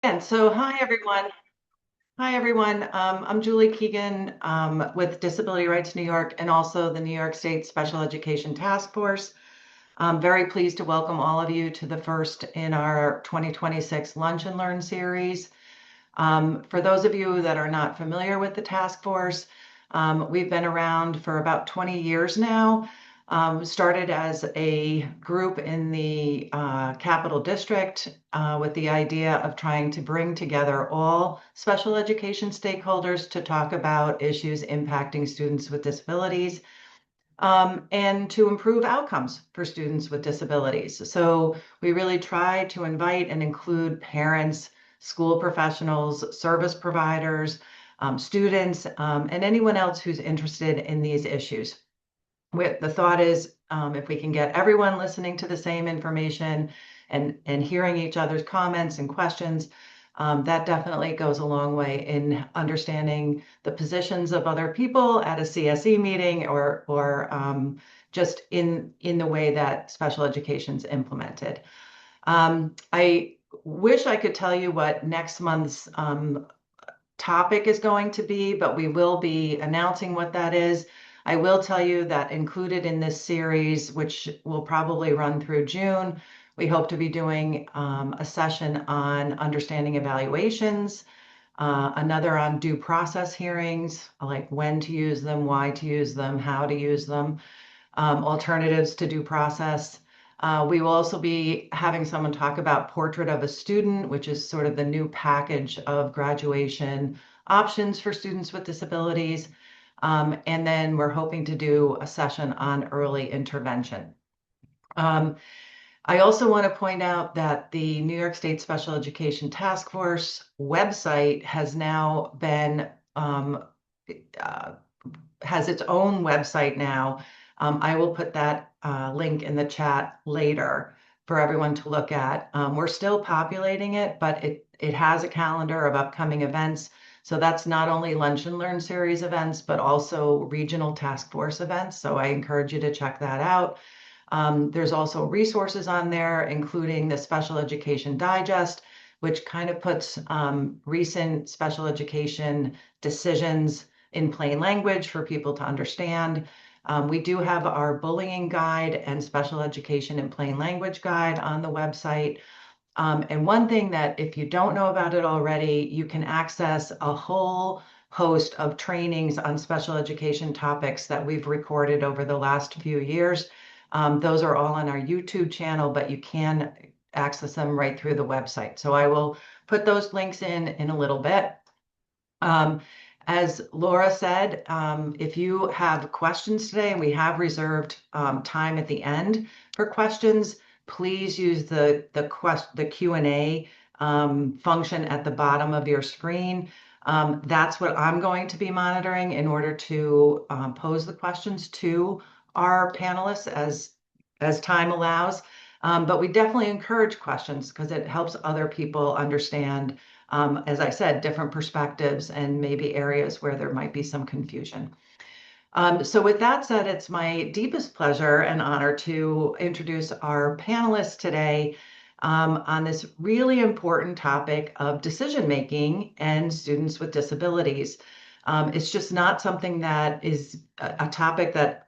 And so, hi everyone. Hi everyone. I'm Julie Keegan with Disability Rights New York and also the New York State Special Education Task Force. I'm very pleased to welcome all of you to the first in our 2026 Lunch and Learn series. For those of you that are not familiar with the task force, we've been around for about 20 years now. Started as a group in the Capital District with the idea of trying to bring together all special education stakeholders to talk about issues impacting students with disabilities and to improve outcomes for students with disabilities. So we really try to invite and include parents, school professionals, service providers, students, and anyone else who's interested in these issues. The thought is if we can get everyone listening to the same information and hearing each other's comments and questions, that definitely goes a long way in understanding the positions of other people at a CSE meeting or just in the way that special education is implemented. I wish I could tell you what next month's topic is going to be, but we will be announcing what that is. I will tell you that included in this series, which will probably run through June, we hope to be doing a session on understanding evaluations, another on due process hearings, like when to use them, why to use them, how to use them, alternatives to due process. We will also be having someone talk about Portrait of a Student, which is sort of the new package of graduation options for students with disabilities. And then we're hoping to do a session on early intervention. Um, I also want to point out that the New York State Special Education Task Force website has now been uh, has its own website now. I will put that link in the chat later for everyone to look at. We're still populating it, but it has a calendar of upcoming events. So that's not only Lunch and Learn series events, but also regional task force events. So I encourage you to check that out. There's also resources on there, including the Special Education Digest, which kind of puts recent special education decisions in plain language for people to understand. We do have our bullying guide and special education in plain language guide on the website. And one thing that if you don't know about it already, you can access a whole host of trainings on special education topics that we've recorded over the last few years. Those are all on our YouTube channel, but you can access them right through the website. So I will put those links in a little bit. Um, as Laura said, if you have questions today, and we have reserved time at the end for questions, please use the Q&A function at the bottom of your screen. That's what I'm going to be monitoring in order to pose the questions to our panelists as time allows. But we definitely encourage questions because it helps other people understand, as I said, different perspectives and maybe areas where there might be some confusion. So with that said, it's my deepest pleasure and honor to introduce our panelists today on this really important topic of decision making and students with disabilities. It's just not something that is a topic that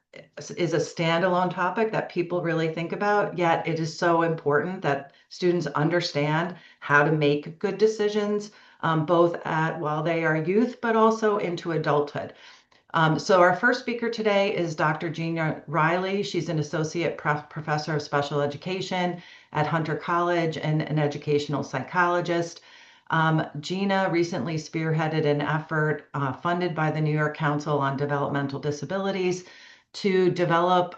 is a standalone topic that people really think about, yet it is so important that students understand how to make good decisions, both while they are youth, but also into adulthood. So our first speaker today is Dr. Gina Riley. She's an associate professor of special education at Hunter College and an educational psychologist. Gina recently spearheaded an effort funded by the New York Council on Developmental Disabilities to develop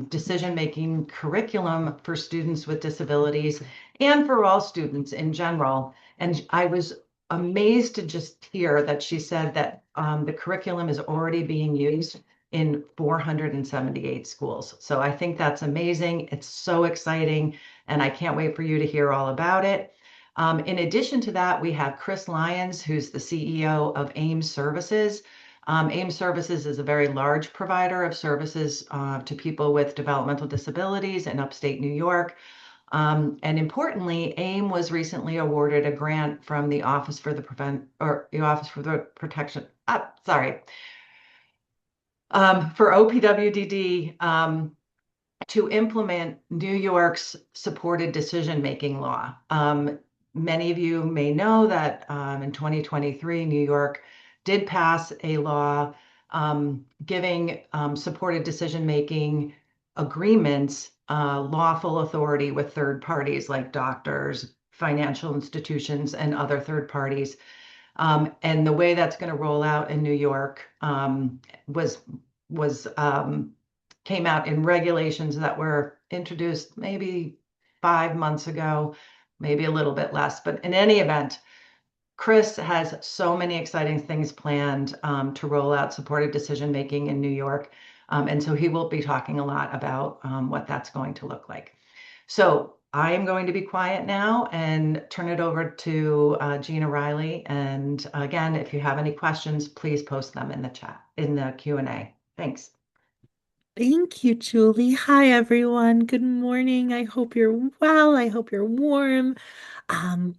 decision-making curriculum for students with disabilities and for all students in general. And I was amazed to just hear that she said that the curriculum is already being used in 478 schools. So I think that's amazing. It's so exciting, and I can't wait for you to hear all about it. In addition to that, we have Chris Lyons, who's the CEO of AIM Services. AIM Services is a very large provider of services to people with developmental disabilities in upstate New York. And importantly, AIM was recently awarded a grant from the Office for the Protection, sorry, for OPWDD to implement New York's supported decision-making law. Many of you may know that in 2023, New York did pass a law giving supported decision-making agreements lawful authority with third parties like doctors, financial institutions, and other third parties. And the way that's going to roll out in New York was was came out in regulations that were introduced maybe 5 months ago, maybe a little bit less. But in any event, Chris has so many exciting things planned to roll out supported decision making in New York. And so he will be talking a lot about what that's going to look like. So I am going to be quiet now and turn it over to Gina Riley. And again, if you have any questions, please post them in the chat, in the Q&A. Thanks. Thank you, Julie. Hi, everyone. Good morning. I hope you're well. I hope you're warm. Um,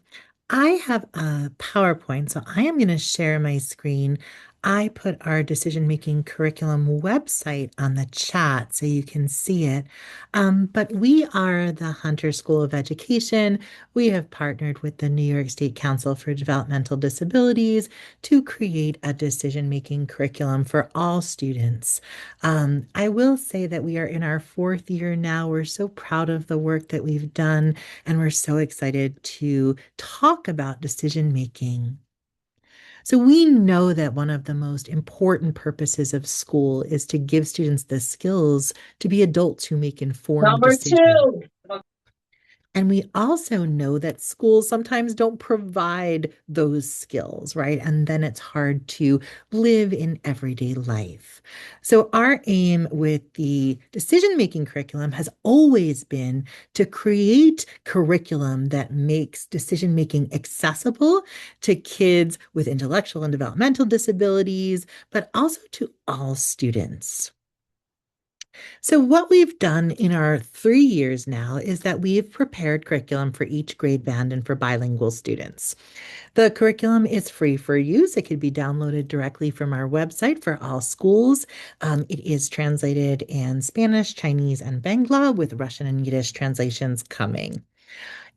I have a PowerPoint, so I am going to share my screen. I put our decision-making curriculum website on the chat so you can see it. But we are the Hunter School of Education. We have partnered with the New York State Council for Developmental Disabilities to create a decision-making curriculum for all students. I will say that we are in our fourth year now. We're so proud of the work that we've done, and we're so excited to talk about decision making. So, we know that one of the most important purposes of school is to give students the skills to be adults who make informed Number decisions. two. And we also know that schools sometimes don't provide those skills, right? And then it's hard to live in everyday life. So, our aim with the decision-making curriculum has always been to create curriculum that makes decision-making accessible to kids with intellectual and developmental disabilities, but also to all students. So, what we've done in our 3 years now is that we have prepared curriculum for each grade band and for bilingual students. The curriculum is free for use. It can be downloaded directly from our website for all schools. It is translated in Spanish, Chinese, and Bangla, with Russian and Yiddish translations coming.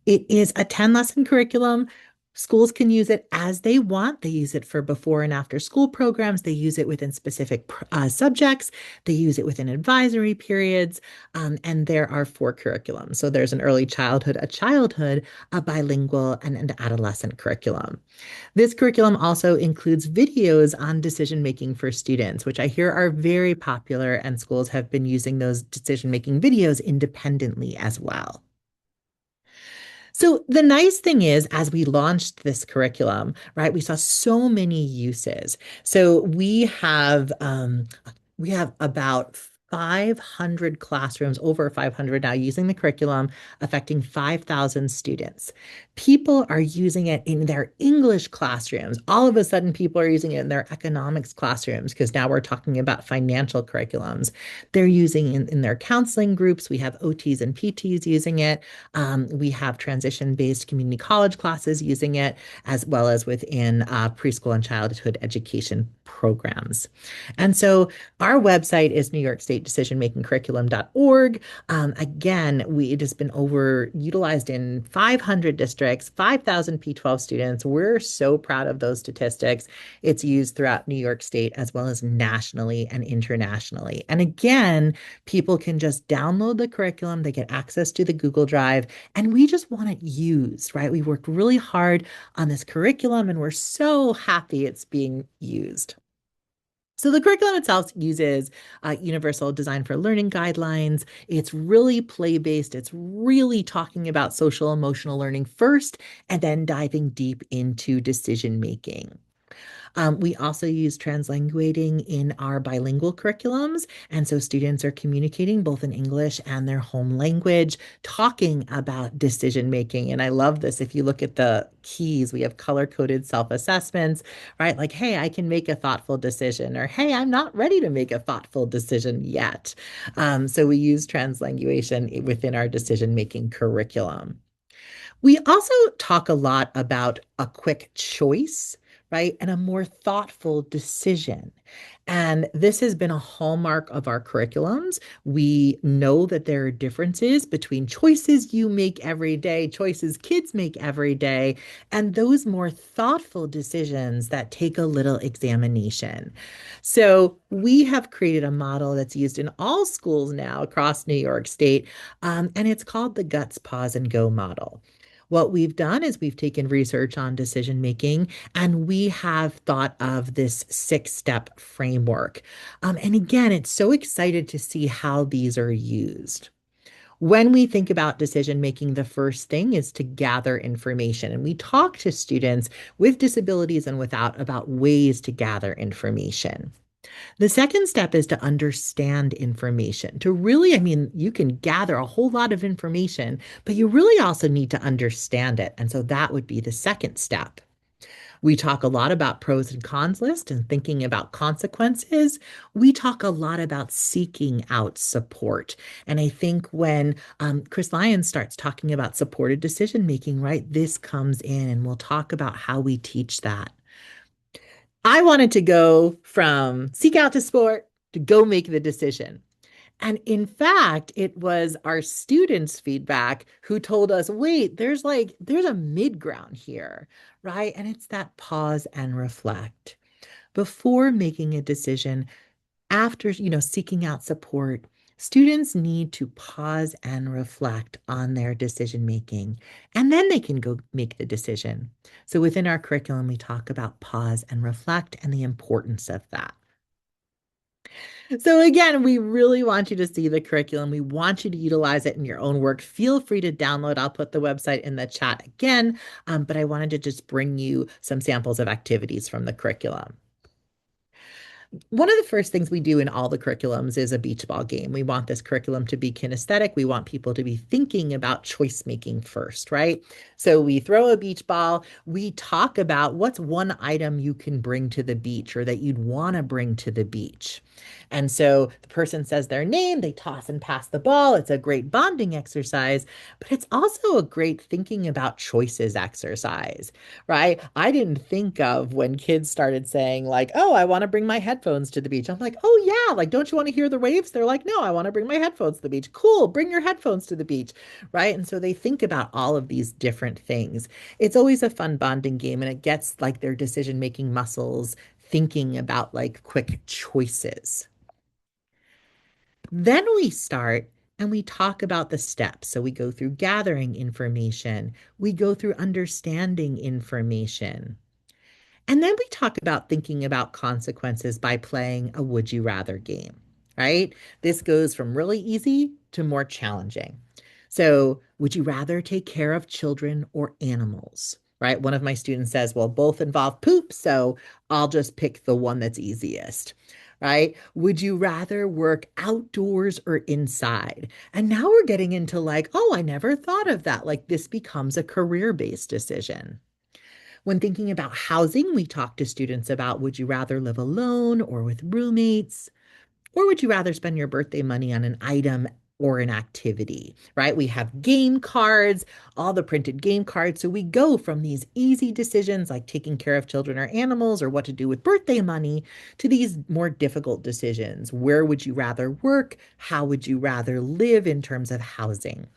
It is a 10 lesson curriculum. Schools can use it as they want. They use it for before and after school programs. They use it within specific subjects. They use it within advisory periods. And there are four curriculums. So there's an early childhood, a bilingual, and an adolescent curriculum. This curriculum also includes videos on decision making for students, which I hear are very popular, and schools have been using those decision making videos independently as well. So the nice thing is, as we launched this curriculum, right, we saw so many uses. So we have about 500 classrooms, over 500 now, using the curriculum, affecting 5,000 students. People are using it in their English classrooms. All of a sudden, people are using it in their economics classrooms, because now we're talking about financial curriculums. They're using it in their counseling groups. We have OTs and PTs using it. We have transition-based community college classes using it, as well as within preschool and childhood education programs. And so our website is newyorkstatedecisionmakingcurriculum.org. Again, it has been overutilized in 500 districts, 5,000 P12 students. We're so proud of those statistics. It's used throughout New York State as well as nationally and internationally. And again, people can just download the curriculum. They get access to the Google Drive, and we just want it used, right? We worked really hard on this curriculum, and we're so happy it's being used. So the curriculum itself uses universal design for learning guidelines. It's really play-based. It's really talking about social emotional learning first, and then diving deep into decision making. We also use translanguating in our bilingual curriculums. And so students are communicating both in English and their home language, talking about decision making. And I love this. If you look at the keys, we have color coded self assessments, right? Like, hey, I can make a thoughtful decision, or hey, I'm not ready to make a thoughtful decision yet. So we use translanguation within our decision making curriculum. We also talk a lot about a quick choice, right? And a more thoughtful decision. And this has been a hallmark of our curriculums. We know that there are differences between choices you make every day, choices kids make every day, and those more thoughtful decisions that take a little examination. So we have created a model that's used in all schools now across New York State, and it's called the Guts, Pause, and Go model. What we've done is we've taken research on decision making and we have thought of this 6 step framework. And again, it's so excited to see how these are used. When we think about decision making, the first thing is to gather information. And we talk to students with disabilities and without about ways to gather information. The second step is to understand information. To really, I mean, you can gather a whole lot of information, but you really also need to understand it. And so that would be the second step. We talk a lot about pros and cons list and thinking about consequences. We talk a lot about seeking out support. And I think when Chris Lyons starts talking about supported decision making, right, this comes in and we'll talk about how we teach that. I wanted to go from seek out to sport to go make the decision. And in fact, it was our students' feedback who told us, wait, there's a mid ground here, right? And it's that pause and reflect. Before making a decision, after, seeking out support, students need to pause and reflect on their decision making, and then they can go make the decision. So within our curriculum, we talk about pause and reflect and the importance of that. So again, we really want you to see the curriculum. We want you to utilize it in your own work. Feel free to download. I'll put the website in the chat again, but I wanted to just bring you some samples of activities from the curriculum. One of the first things we do in all the curriculums is a beach ball game. We want this curriculum to be kinesthetic. We want people to be thinking about choice making first, right? So we throw a beach ball. We talk about what's one item you can bring to the beach or that you'd want to bring to the beach. And so the person says their name, they toss and pass the ball. It's a great bonding exercise, but it's also a great thinking about choices exercise, right? I didn't think of when kids started saying, like, oh, I want to bring my headphones to the beach. I'm like, oh, yeah, like, don't you want to hear the waves? They're like, no, I want to bring my headphones to the beach. Cool, bring your headphones to the beach, right? And so they think about all of these different things. It's always a fun bonding game, and it gets like their decision making muscles thinking about like quick choices. Then we start and we talk about the steps. So we go through gathering information, we go through understanding information. And then we talk about thinking about consequences by playing a would you rather game, right? This goes from really easy to more challenging. So, would you rather take care of children or animals? Right? One of my students says, well, both involve poop, so I'll just pick the one that's easiest. Right? Would you rather work outdoors or inside? And now we're getting into like, oh, I never thought of that. Like this becomes a career-based decision. When thinking about housing, we talk to students about would you rather live alone or with roommates? Or would you rather spend your birthday money on an item or an activity, right? We have game cards, all the printed game cards. So we go from these easy decisions like taking care of children or animals or what to do with birthday money to these more difficult decisions. Where would you rather work? How would you rather live in terms of housing?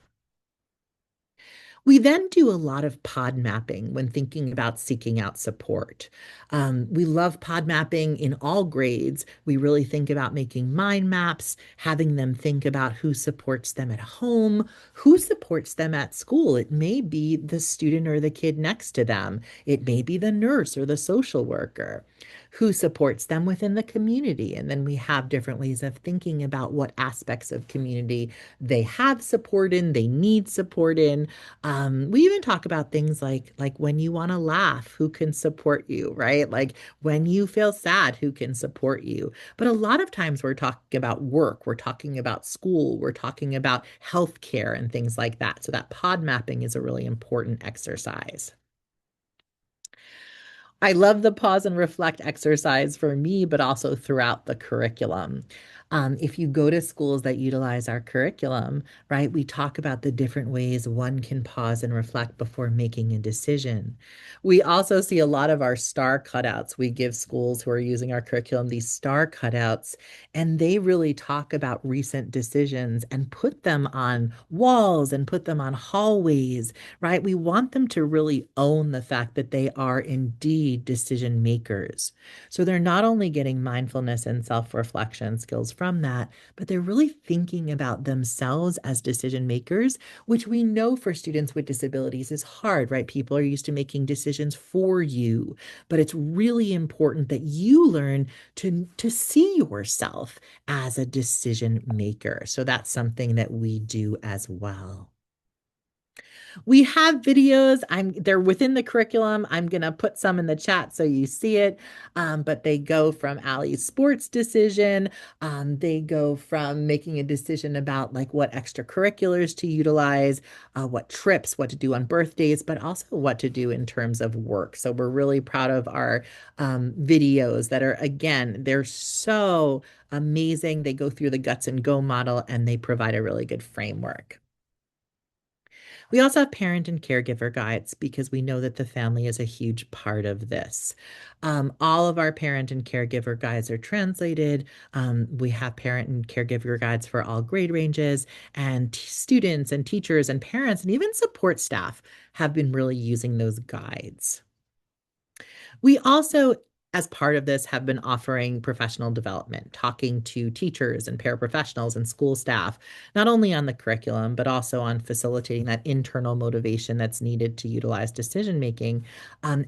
We then do a lot of pod mapping when thinking about seeking out support. We love pod mapping in all grades. We really think about making mind maps, having them think about who supports them at home, who supports them at school. It may be the student or the kid next to them, it may be the nurse or the social worker. who supports them within the community. And then we have different ways of thinking about what aspects of community they have support in, they need support in. We even talk about things like when you want to laugh, who can support you, right? Like when you feel sad, who can support you. But a lot of times we're talking about work, we're talking about school, we're talking about healthcare and things like that. So that pod mapping is a really important exercise. I love the pause and reflect exercise for me, but also throughout the curriculum. If you go to schools that utilize our curriculum, right, we talk about the different ways one can pause and reflect before making a decision. We also see a lot of our star cutouts. We give schools who are using our curriculum these star cutouts, and they really talk about recent decisions and put them on walls and put them on hallways, right? We want them to really own the fact that they are indeed decision makers. So they're not only getting mindfulness and self-reflection skills from that, but they're really thinking about themselves as decision makers, which we know for students with disabilities is hard, right? People are used to making decisions for you, but it's really important that you learn to see yourself as a decision maker. So that's something that we do as well. We have videos. They're within the curriculum. I'm gonna put some in the chat so you see it. But they go from Allie's sports decision. They go from making a decision about like what extracurriculars to utilize, what trips, what to do on birthdays, but also what to do in terms of work. So we're really proud of our videos that are, again, they're so amazing. They go through the guts and go model and they provide a really good framework. We also have parent and caregiver guides because we know that the family is a huge part of this. All of our parent and caregiver guides are translated. We have parent and caregiver guides for all grade ranges, and students and teachers and parents and even support staff have been really using those guides. We also, as part of this, have been offering professional development, talking to teachers and paraprofessionals and school staff, not only on the curriculum, but also on facilitating that internal motivation that's needed to utilize decision making,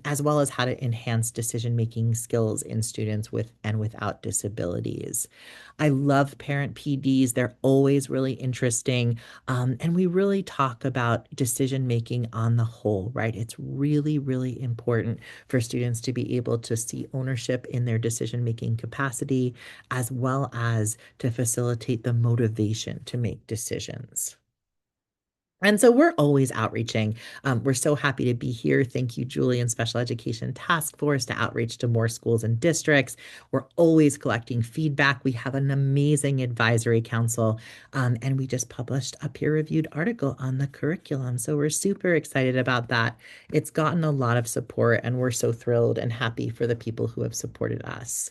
as well as how to enhance decision making skills in students with and without disabilities. I love parent PDs. They're always really interesting. And we really talk about decision making on the whole, right? It's really, really important for students to be able to see ownership in their decision-making capacity, as well as to facilitate the motivation to make decisions. And so we're always outreaching. We're so happy to be here. Thank you, Julie, and Special Education Task Force to outreach to more schools and districts. We're always collecting feedback. We have an amazing advisory council, and we just published a peer-reviewed article on the curriculum. So we're super excited about that. It's gotten a lot of support, and we're so thrilled and happy for the people who have supported us.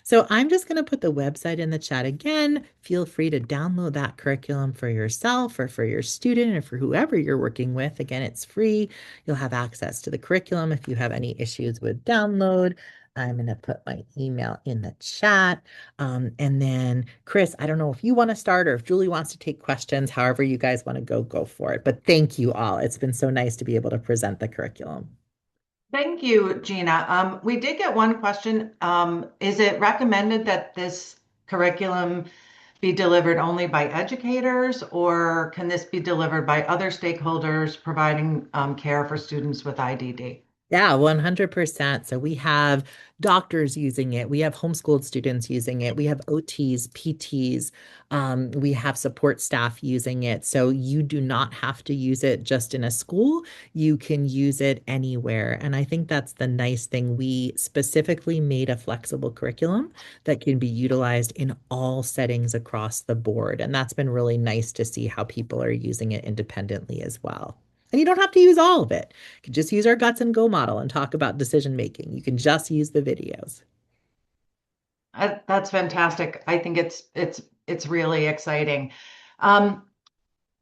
So I'm just going to put the website in the chat again. Feel free to download that curriculum for yourself or for your student or for whoever you're working with. Again, it's free. You'll have access to the curriculum if you have any issues with download. I'm going to put my email in the chat. And then, Chris, I don't know if you want to start or if Julie wants to take questions, however you guys want to go for it. But thank you all. It's been so nice to be able to present the curriculum. Thank you, Gina. We did get one question. Is it recommended that this curriculum be delivered only by educators, or can this be delivered by other stakeholders providing care for students with IDD? Yeah, 100%. So we have doctors using it. We have homeschooled students using it. We have OTs, PTs. We have support staff using it. So you do not have to use it just in a school. You can use it anywhere. And I think that's the nice thing. We specifically made a flexible curriculum that can be utilized in all settings across the board. And that's been really nice to see how people are using it independently as well. And you don't have to use all of it. You can just use our guts and go model and talk about decision making. You can just use the videos. That's fantastic. I think it's really exciting. Um,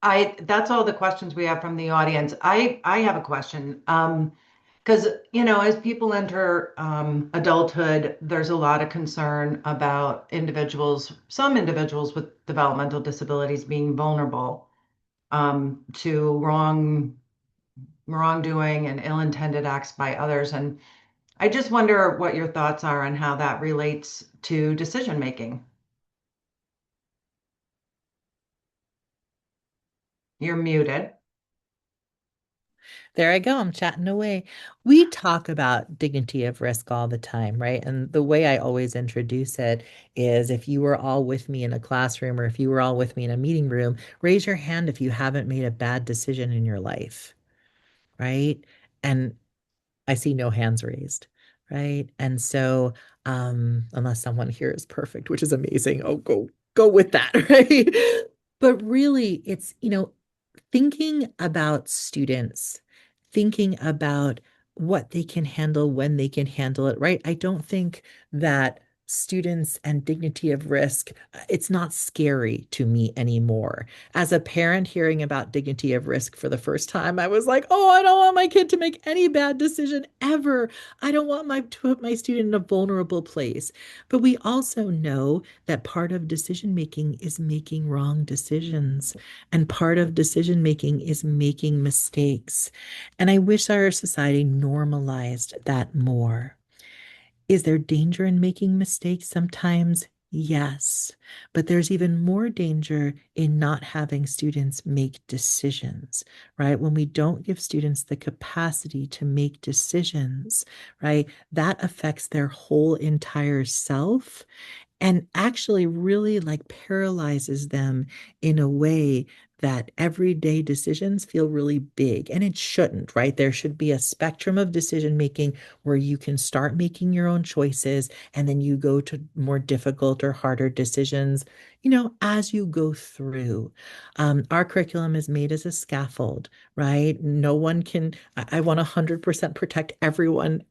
I that's all the questions we have from the audience. I have a question. Because as people enter adulthood, there's a lot of concern about some individuals with developmental disabilities being vulnerable to wrongdoing and ill-intended acts by others. And I just wonder what your thoughts are on how that relates to decision making. You're muted. There I go. I'm chatting away. We talk about dignity of risk all the time, right? And the way I always introduce it is if you were all with me in a classroom or if you were all with me in a meeting room, raise your hand if you haven't made a bad decision in your life, right? And I see no hands raised, right? And so, unless someone here is perfect, which is amazing, oh, go with that, right? But really, it's, thinking about students, thinking about what they can handle when they can handle it, right? I don't think that students and dignity of risk, it's not scary to me anymore. As a parent hearing about dignity of risk for the first time, I was like, oh, I don't want my kid to make any bad decision ever. I don't want to put my student in a vulnerable place. But we also know that part of decision making is making wrong decisions. And part of decision making is making mistakes. And I wish our society normalized that more. Is there danger in making mistakes sometimes? Yes. But there's even more danger in not having students make decisions, right? When we don't give students the capacity to make decisions, right? That affects their whole entire self and actually really like paralyzes them in a way that everyday decisions feel really big. And it shouldn't, right? There should be a spectrum of decision making where you can start making your own choices and then you go to more difficult or harder decisions, as you go through. Our curriculum is made as a scaffold, right? No one can, I want to 100% protect everyone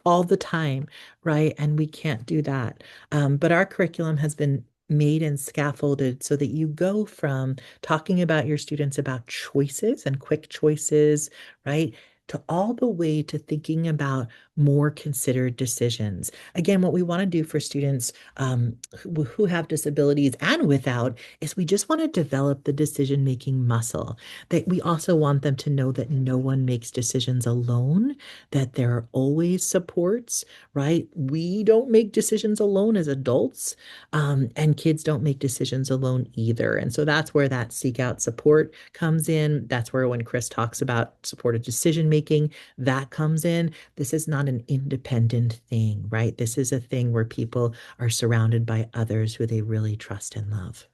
all the time, right? And we can't do that. But our curriculum has been made and scaffolded so that you go from talking about your students about choices and quick choices, right? To all the way to thinking about more considered decisions. Again, what we want to do for students who have disabilities and without is we just want to develop the decision-making muscle. That we also want them to know that no one makes decisions alone, that there are always supports, right? We don't make decisions alone as adults, and kids don't make decisions alone either. And so that's where that seek out support comes in. That's where when Chris talks about supported decision making, that comes in. This is not an independent thing, right? This is a thing where people are surrounded by others who they really trust and love.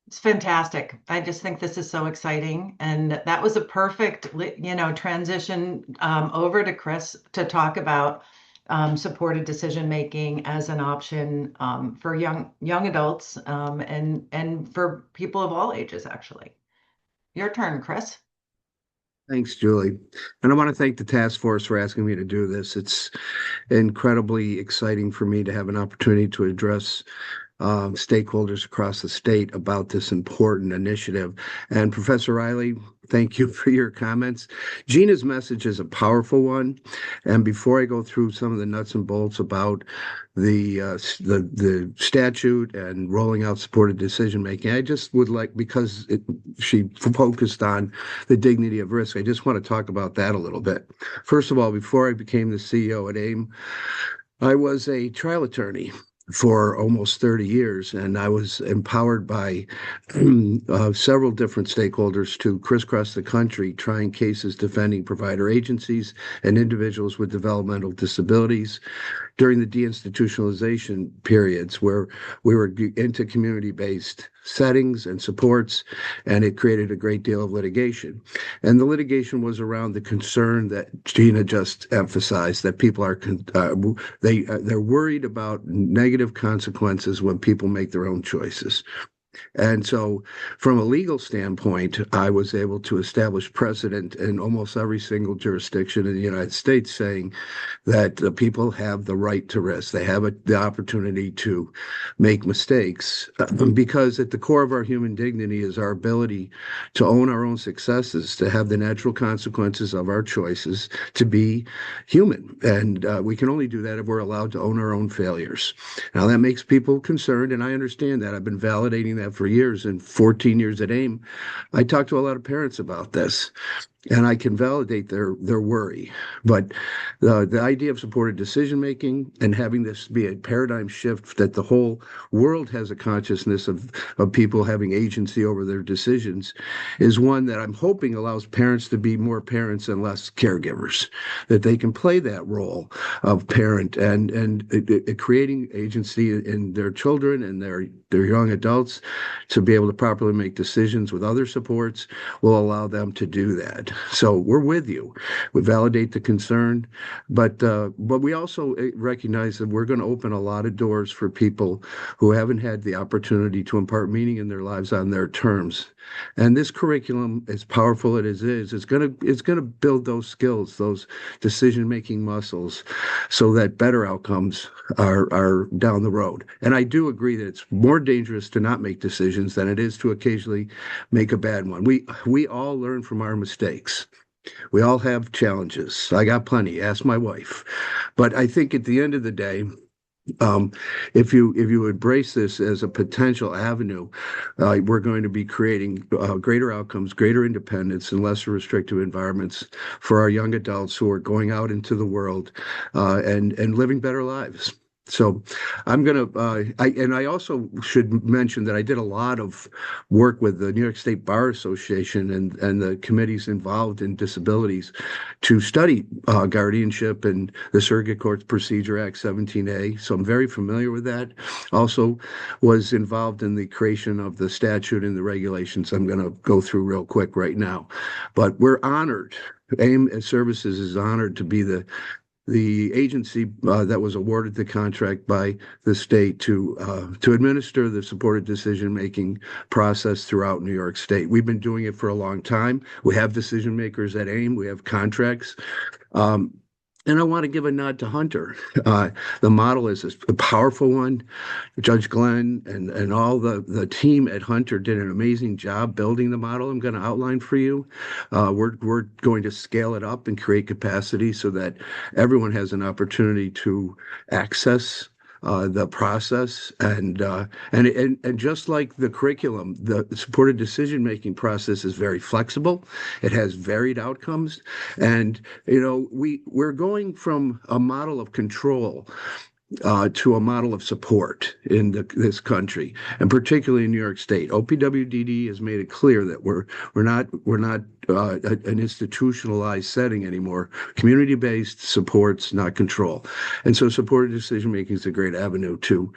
It's fantastic. I just think this is so exciting. And that was a perfect, transition over to Chris to talk about supported decision making as an option for young adults and for people of all ages, actually. Your turn, Chris. Thanks, Julie. And I want to thank the task force for asking me to do this. It's incredibly exciting for me to have an opportunity to address stakeholders across the state about this important initiative. And Professor Riley, thank you for your comments. Gina's message is a powerful one. And before I go through some of the nuts and bolts about the statute and rolling out supported decision making, I just would like, because she focused on the dignity of risk, I just want to talk about that a little bit. First of all, before I became the CEO at AIM, I was a trial attorney for almost 30 years, and I was empowered by several different stakeholders to crisscross the country trying cases defending provider agencies and individuals with developmental disabilities during the deinstitutionalization periods where we were into community-based settings and supports, and it created a great deal of litigation. And the litigation was around the concern that Gina just emphasized, that people are they're worried about negative consequences when people make their own choices. And so, from a legal standpoint, I was able to establish precedent in almost every single jurisdiction in the United States saying that people have the right to risk. They have the opportunity to make mistakes because at the core of our human dignity is our ability to own our own successes, to have the natural consequences of our choices, to be human. And we can only do that if we're allowed to own our own failures. Now, that makes people concerned, and I understand that. I've been validating that for years. And 14 years at AIM, I talked to a lot of parents about this. and I can validate their worry. But the idea of supported decision making and having this be a paradigm shift that the whole world has a consciousness of people having agency over their decisions is one that I'm hoping allows parents to be more parents and less caregivers, that they can play that role of parent and creating agency in their children and their young adults to be able to properly make decisions with other supports will allow them to do that. So we're with you. We validate the concern, but we also recognize that we're going to open a lot of doors for people who haven't had the opportunity to impart meaning in their lives on their terms. And this curriculum, as powerful as it is, it's gonna build those skills, those decision-making muscles, so that better outcomes are down the road. And I do agree that it's more dangerous to not make decisions than it is to occasionally make a bad one. We all learn from our mistakes. We all have challenges. I got plenty. Ask my wife. But I think at the end of the day, um, if you embrace this as a potential avenue, we're going to be creating greater outcomes, greater independence, and lesser restrictive environments for our young adults who are going out into the world and living better lives. So I'm gonna I also should mention that I did a lot of work with the New York State Bar Association and the committees involved in disabilities to study guardianship and the Surrogate Courts Procedure Act 17A. So I'm very familiar with that. Also was involved in the creation of the statute and the regulations I'm going to go through real quick right now. But we're honored. AIM Services is honored to be the agency that was awarded the contract by the state to administer the supported decision-making process throughout New York State. We've been doing it for a long time. We have decision makers at AIM. We have contracts. Um, and I want to give a nod to Hunter. The model is a powerful one. Judge Glenn and all the team at Hunter did an amazing job building the model I'm going to outline for you. We're going to scale it up and create capacity so that everyone has an opportunity to access the process and just like the curriculum, the supported decision-making process is very flexible. It has varied outcomes, and we're going from a model of control to a model of support in this country, and particularly in New York State. OPWDD has made it clear that we're not an institutionalized setting anymore. Community-based supports, not control. And so supported decision making is a great avenue to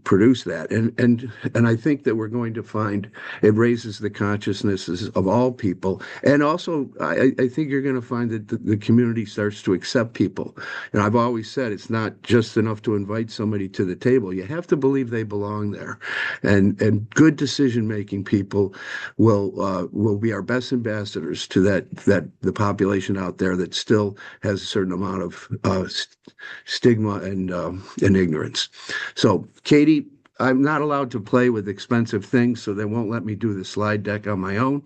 produce that. And I think that we're going to find it raises the consciousnesses of all people. And also I think you're going to find that the community starts to accept people. And I've always said it's not just enough to invite somebody to the table. You have to believe they belong there. And good decision making people will be our best ambassadors to that the population out there that still has a certain amount of stigma and ignorance. So, Katie, I'm not allowed to play with expensive things, so they won't let me do the slide deck on my own.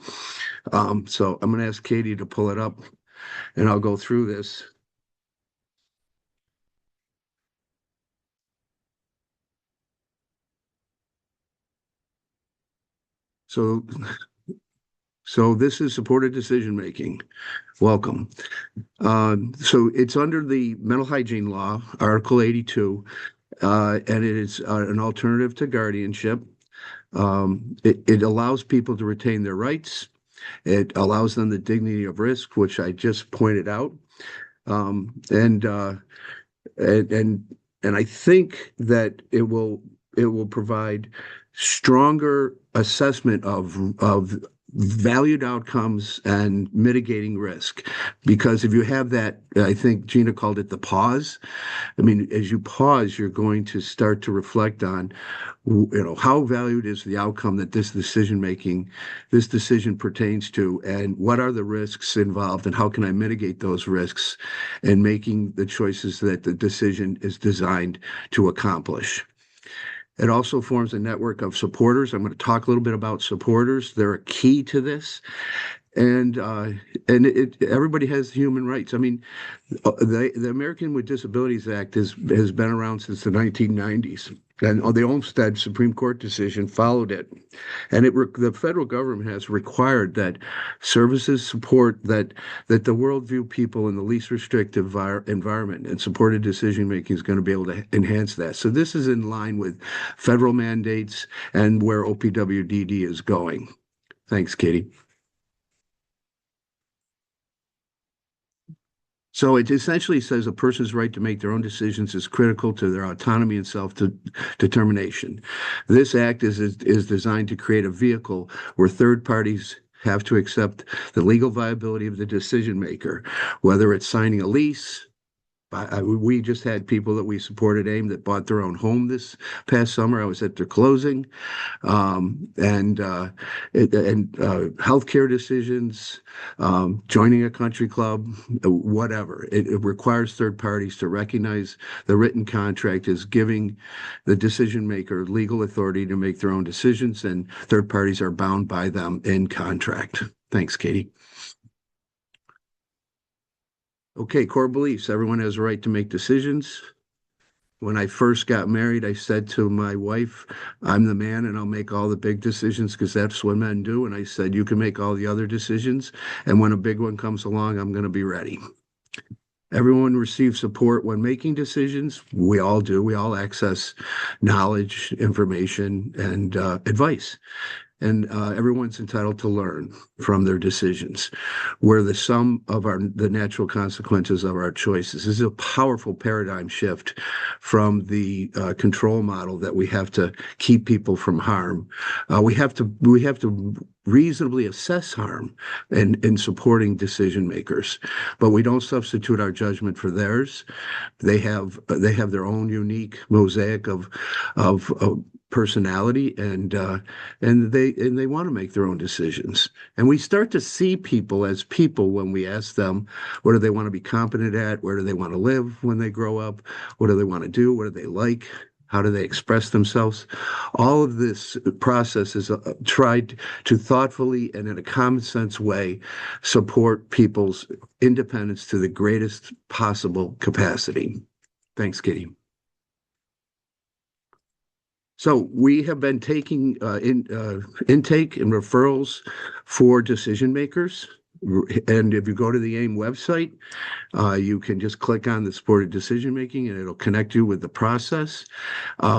So I'm going to ask Katie to pull it up, and I'll go through this. So this is supported decision making. Welcome. So it's under the mental hygiene law, Article 82, and it is an alternative to guardianship. It allows people to retain their rights. It allows them the dignity of risk, which I just pointed out. And I think that it will provide stronger assessment of valued outcomes and mitigating risk. Because if you have that, I think Gina called it the pause. I mean, as you pause, you're going to start to reflect on, how valued is the outcome that this decision pertains to, and what are the risks involved, and how can I mitigate those risks, and making the choices that the decision is designed to accomplish. It also forms a network of supporters. I'm going to talk a little bit about supporters. They're a key to this. and everybody has human rights. I mean, the American with Disabilities Act has been around since the 1990s, and the Olmsted Supreme Court decision followed it, and the federal government has required that services support that the worldview people in the least restrictive environment, and supported decision making is going to be able to enhance that. So this is in line with federal mandates and where OPWDD is going. Thanks, Katie. So it essentially says a person's right to make their own decisions is critical to their autonomy and self-determination. This act is designed to create a vehicle where third parties have to accept the legal viability of the decision maker, whether it's signing a lease. We just had people that we supported AIM that bought their own home this past summer. I was at their closing, and healthcare decisions, joining a country club, whatever. It requires third parties to recognize the written contract as giving the decision maker legal authority to make their own decisions, and third parties are bound by them in contract. Thanks, Katie. Okay, core beliefs. Everyone has a right to make decisions. When I first got married, I said to my wife, I'm the man and I'll make all the big decisions because that's what men do. And I said, you can make all the other decisions. And when a big one comes along, I'm going to be ready. Everyone receives support when making decisions. We all do. We all access knowledge, information, and advice. And everyone's entitled to learn from their decisions. We're the sum of the natural consequences of our choices. This is a powerful paradigm shift from the control model that we have to keep people from harm. We have to reasonably assess harm in supporting decision makers, but we don't substitute our judgment for theirs. They have their own unique mosaic of personality, and they want to make their own decisions. And we start to see people as people when we ask them, what do they want to be competent at? Where do they want to live when they grow up? What do they want to do? What do they like? How do they express themselves? All of this process is tried to thoughtfully and in a common sense way support people's independence to the greatest possible capacity. Thanks, Katie. So we have been taking intake and referrals for decision makers. And if you go to the AIM website, you can just click on the supported decision making and it'll connect you with the process.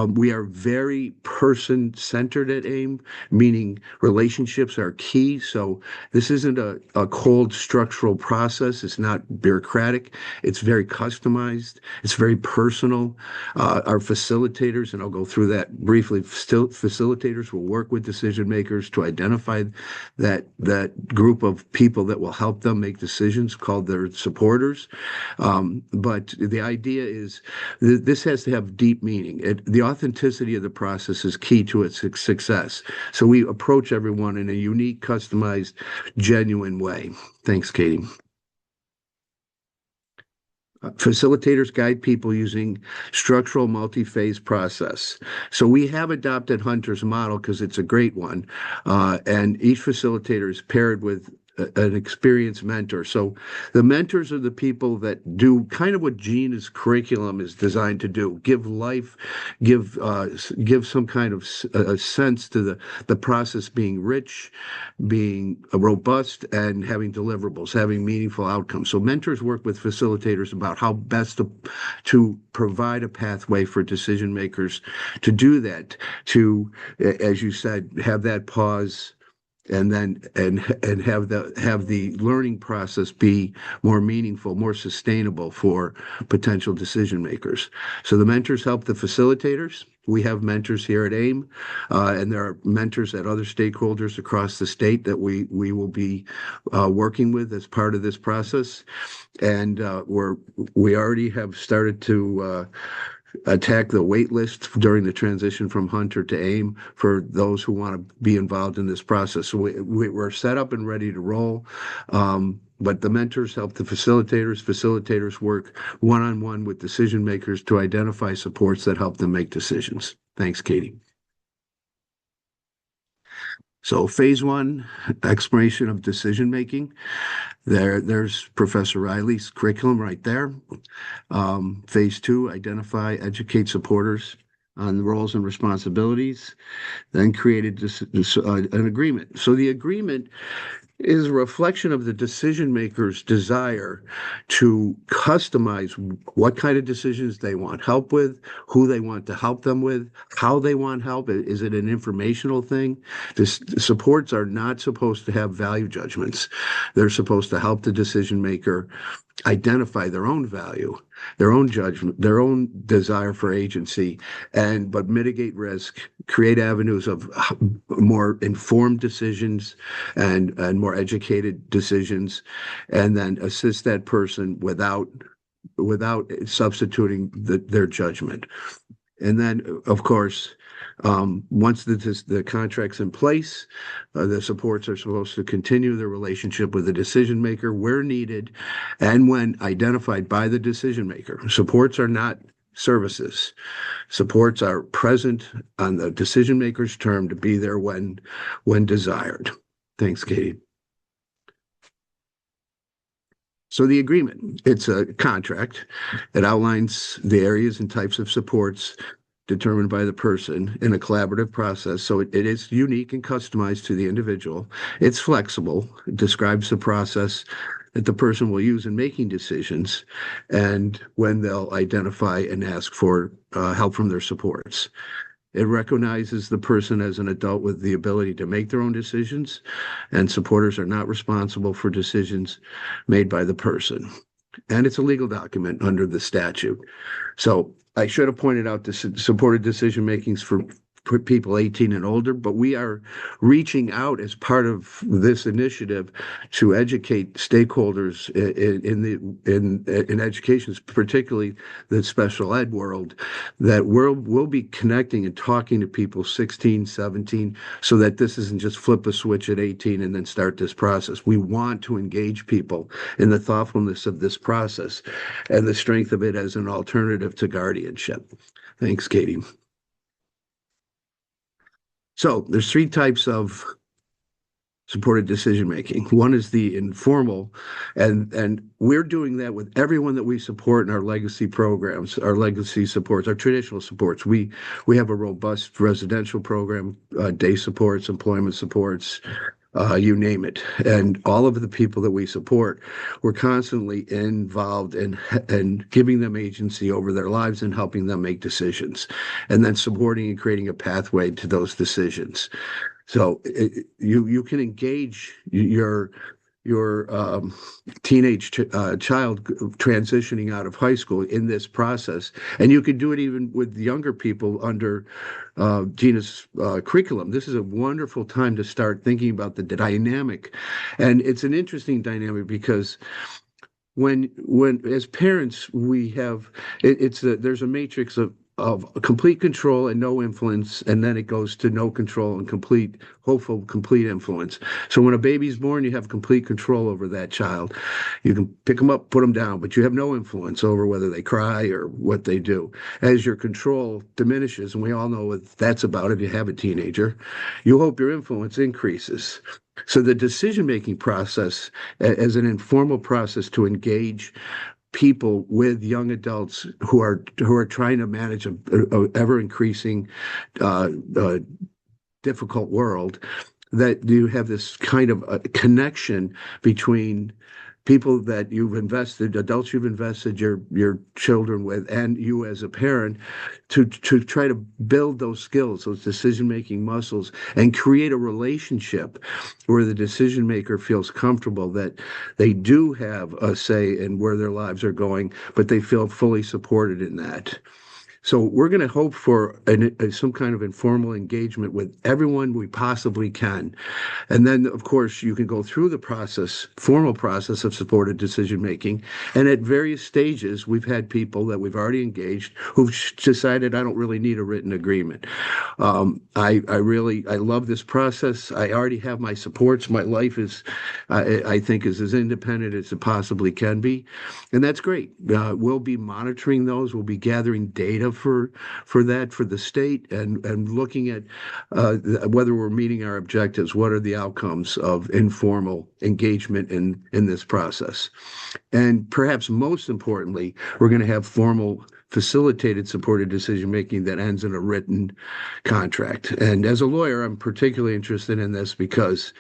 We are very person-centered at AIM, meaning relationships are key. So this isn't a cold structural process. It's not bureaucratic. It's very customized. It's very personal. Our facilitators, and I'll go through that briefly, facilitators will work with decision makers to identify that group of people that will help them make decisions, called their supporters. But the idea is this has to have deep meaning. The authenticity of the process is key to its success. So we approach everyone in a unique, customized, genuine way. Thanks, Katie. Facilitators guide people using structural multi-phase process. So we have adopted Hunter's model because it's a great one. And each facilitator is paired with an experienced mentor. So the mentors are the people that do kind of what Gina's curriculum is designed to do: give life, give some kind of a sense to the process being rich, being robust, and having deliverables, having meaningful outcomes. So mentors work with facilitators about how best to provide a pathway for decision makers to do that, to, as you said, have that pause, and then have the learning process be more meaningful, more sustainable for potential decision makers. So the mentors help the facilitators. We have mentors here at AIM, and there are mentors at other stakeholders across the state that we will be working with as part of this process. And we already have started to attack the wait list during the transition from Hunter to AIM for those who want to be involved in this process. So we're set up and ready to roll. But the mentors help the facilitators. Facilitators work one-on-one with decision makers to identify supports that help them make decisions. Thanks, Katie. So phase one, exploration of decision making. There's Professor Riley's curriculum right there. Phase two, identify, educate supporters on the roles and responsibilities. Then created an agreement. So the agreement is a reflection of the decision maker's desire to customize what kind of decisions they want help with, who they want to help them with, how they want help. Is it an informational thing? The supports are not supposed to have value judgments. They're supposed to help the decision maker identify their own value, their own judgment, their own desire for agency, and but mitigate risk, create avenues of more informed decisions and more educated decisions, and then assist that person without substituting their judgment. And then, of course, once the contract's in place, the supports are supposed to continue their relationship with the decision maker where needed and when identified by the decision maker. Supports are not services. Supports are present on the decision maker's term to be there when desired. Thanks, Katie. So the agreement, it's a contract. It outlines the areas and types of supports determined by the person in a collaborative process. So it is unique and customized to the individual. It's flexible. It describes the process that the person will use in making decisions and when they'll identify and ask for help from their supports. It recognizes the person as an adult with the ability to make their own decisions, and supporters are not responsible for decisions made by the person. And it's a legal document under the statute. So I should have pointed out the supported decision makings for people 18 and older, but we are reaching out as part of this initiative to educate stakeholders in education, particularly the special ed world, that we'll be connecting and talking to people 16, 17, so that this isn't just flip a switch at 18 and then start this process. We want to engage people in the thoughtfulness of this process and the strength of it as an alternative to guardianship. Thanks, Katie. So there's three types of supported decision making. One is the informal, and we're doing that with everyone that we support in our legacy programs, our legacy supports, our traditional supports. We have a robust residential program, day supports, employment supports, you name it. And all of the people that we support, we're constantly involved in giving them agency over their lives and helping them make decisions, and then supporting and creating a pathway to those decisions. So you can engage your teenage child transitioning out of high school in this process, and you can do it even with younger people under Gina's curriculum. This is a wonderful time to start thinking about the dynamic, and it's an interesting dynamic because when as parents we have there's a matrix of complete control and no influence, and then it goes to no control and hopeful complete influence. So when a baby's born, you have complete control over that child. You can pick them up, put them down, but you have no influence over whether they cry or what they do. As your control diminishes, and we all know what that's about if you have a teenager, you hope your influence increases. So the decision-making process as an informal process to engage people with young adults who are trying to manage a ever increasing difficult world, that you have this kind of a connection between people that adults you've invested your children with, and you as a parent, to try to build those skills, those decision-making muscles, and create a relationship where the decision maker feels comfortable that they do have a say in where their lives are going, but they feel fully supported in that. So we're going to hope for some kind of informal engagement with everyone we possibly can. And then, of course, you can go through the formal process of supported decision making. And at various stages, we've had people that we've already engaged who've decided, I don't really need a written agreement. I love this process. I already have my supports. My life is, I think, is as independent as it possibly can be. And that's great. We'll be monitoring those. We'll be gathering data for that for the state and looking at whether we're meeting our objectives. What are the outcomes of informal engagement in this process? And perhaps most importantly, we're going to have formal facilitated supported decision making that ends in a written contract. And as a lawyer, I'm particularly interested in this because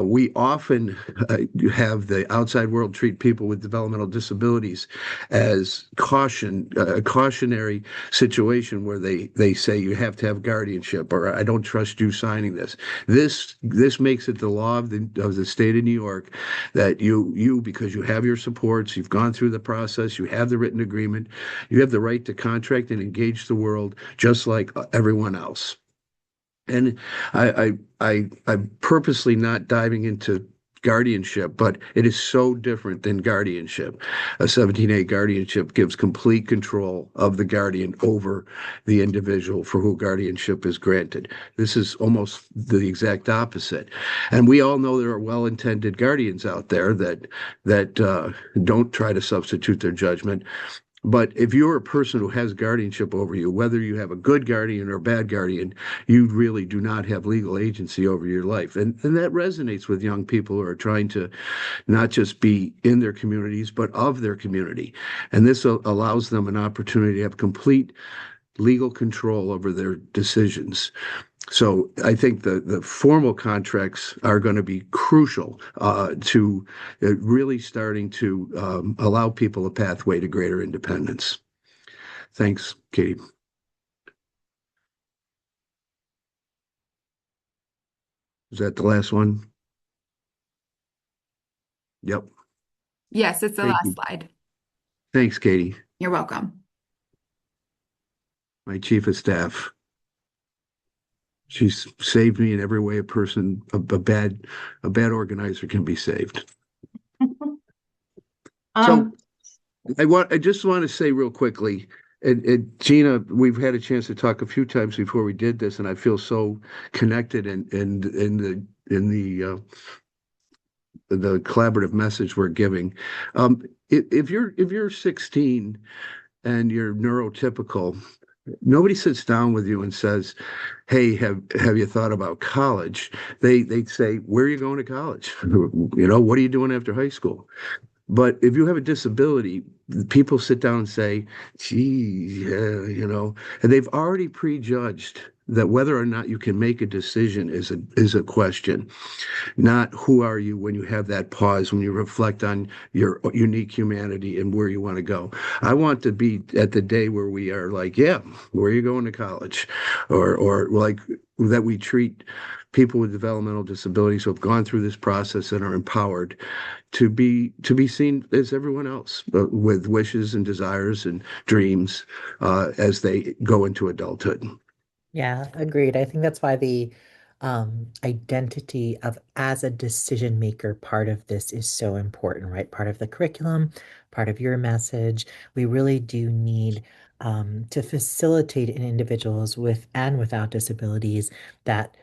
we often have the outside world treat people with developmental disabilities as a cautionary situation where they say you have to have guardianship or I don't trust you signing this. This makes it the law of the state of New York that you because you have your supports, you've gone through the process, you have the written agreement, you have the right to contract and engage the world just like everyone else. And I'm purposely not diving into guardianship, but it is so different than guardianship. A 17A guardianship gives complete control of the guardian over the individual for who guardianship is granted. This is almost the exact opposite. And we all know there are well-intended guardians out there that don't try to substitute their judgment. But if you're a person who has guardianship over you, whether you have a good guardian or a bad guardian, you really do not have legal agency over your life. And that resonates with young people who are trying to not just be in their communities, but of their community. And this allows them an opportunity to have complete legal control over their decisions. So I think the formal contracts are going to be crucial to really starting to allow people a pathway to greater independence. Thanks, Katie. Is that the last one? Yep. Yes, it's the Thank last you. slide. Thanks, Katie, You're welcome. my chief of staff. She's saved me in every way a bad organizer can be saved. So I just want to say real quickly, and Gina, we've had a chance to talk a few times before we did this, and I feel so connected in the collaborative message we're giving. If you're 16 and you're neurotypical, nobody sits down with you and says, "Hey, have you thought about college?" They say, "Where are you going to college? What are you doing after high school?" But if you have a disability, people sit down and say, "Gee, and they've already prejudged that whether or not you can make a decision is a question, not who are you when you have that pause, when you reflect on your unique humanity and where you want to go. I want to be at the day where we are like, yeah, where are you going to college? Or like that we treat people with developmental disabilities who have gone through this process and are empowered to be seen as everyone else with wishes and desires and dreams as they go into adulthood. Yeah, agreed. I think that's why the identity of as a decision maker part of this is so important, right? Part of the curriculum, part of your message. We really do need to facilitate in individuals with and without disabilities that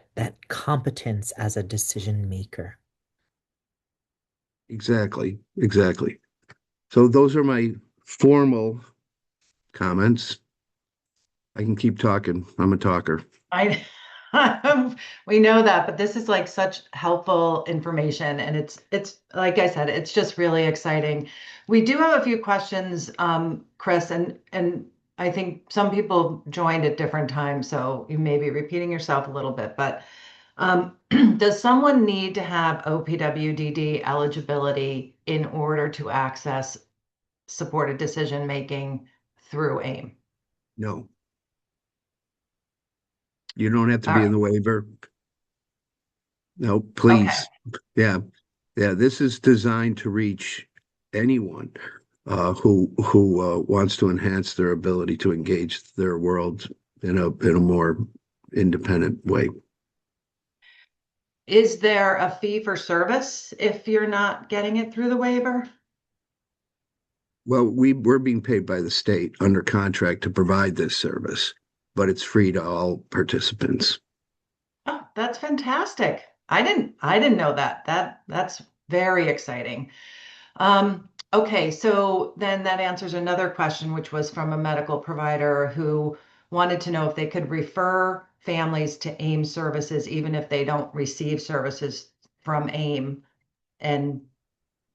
competence as a decision maker. Exactly. So those are my formal comments. I can keep talking. I'm a talker. I we know that, but this is like such helpful information, and it's like I said, it's just really exciting. We do have a few questions, Chris, and I think some people joined at different times, so you may be repeating yourself a little bit, but does someone need to have OPWDD eligibility in order to access supported decision making through AIM? No, you don't have to All be in right. the waiver. No, Okay. please. Yeah. Yeah. This is designed to reach anyone who wants to enhance their ability to engage their world in a more independent way. Is there a fee for service if you're not getting it through the waiver? Well, we're being paid by the state under contract to provide this service, but it's free to all participants. Oh, that's fantastic. I didn't know that. That's very exciting. Um, Okay, so then that answers another question, which was from a medical provider who wanted to know if they could refer families to AIM services, even if they don't receive services from AIM. And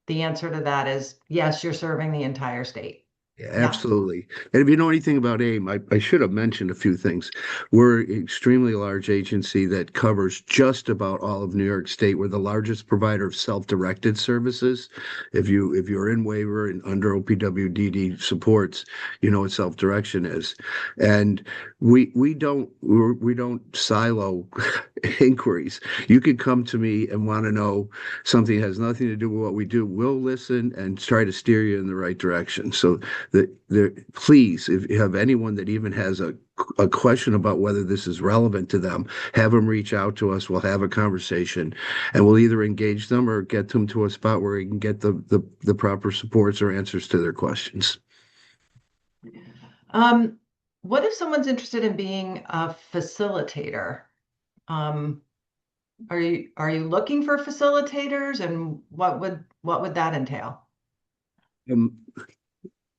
the answer to that is yes, you're serving the entire state. Yeah, Yeah. absolutely. And if you know anything about AIM, I should have mentioned a few things. We're an extremely large agency that covers just about all of New York State. We're the largest provider of self-directed services. If you're in waiver and under OPWDD supports, you know what self-direction is. And we don't silo inquiries. You could come to me and want to know something that has nothing to do with what we do. We'll listen and try to steer you in the right direction. So please, if you have anyone that even has a question about whether this is relevant to them, have them reach out to us. We'll have a conversation, and we'll either engage them or get them to a spot where we can get the proper supports or answers to their questions. Um, what if someone's interested in being a facilitator? Um, are you looking for facilitators, and what would that entail? Um,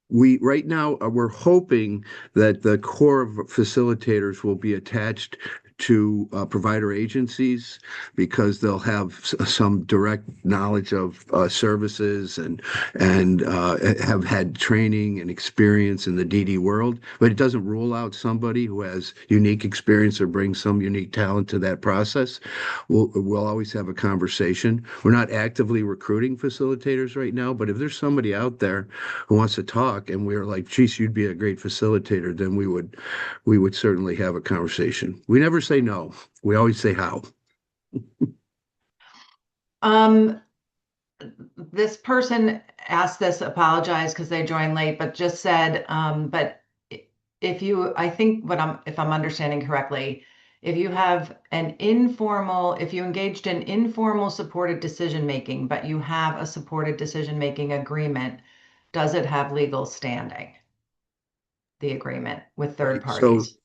we right now we're hoping that the core of facilitators will be attached to provider agencies because they'll have some direct knowledge of services and have had training and experience in the DD world. But it doesn't rule out somebody who has unique experience or brings some unique talent to that process. We'll always have a conversation. We're not actively recruiting facilitators right now, but if there's somebody out there who wants to talk and we're like, geez, you'd be a great facilitator, then we would certainly have a conversation. We never say no. We always say how. Um, this person asked this, apologize because they joined late, but just said, but if you, I think if I'm understanding correctly, if you have if you engaged in informal supported decision making, but you have a supported decision making agreement, does it have legal standing, the agreement with third Right. So parties?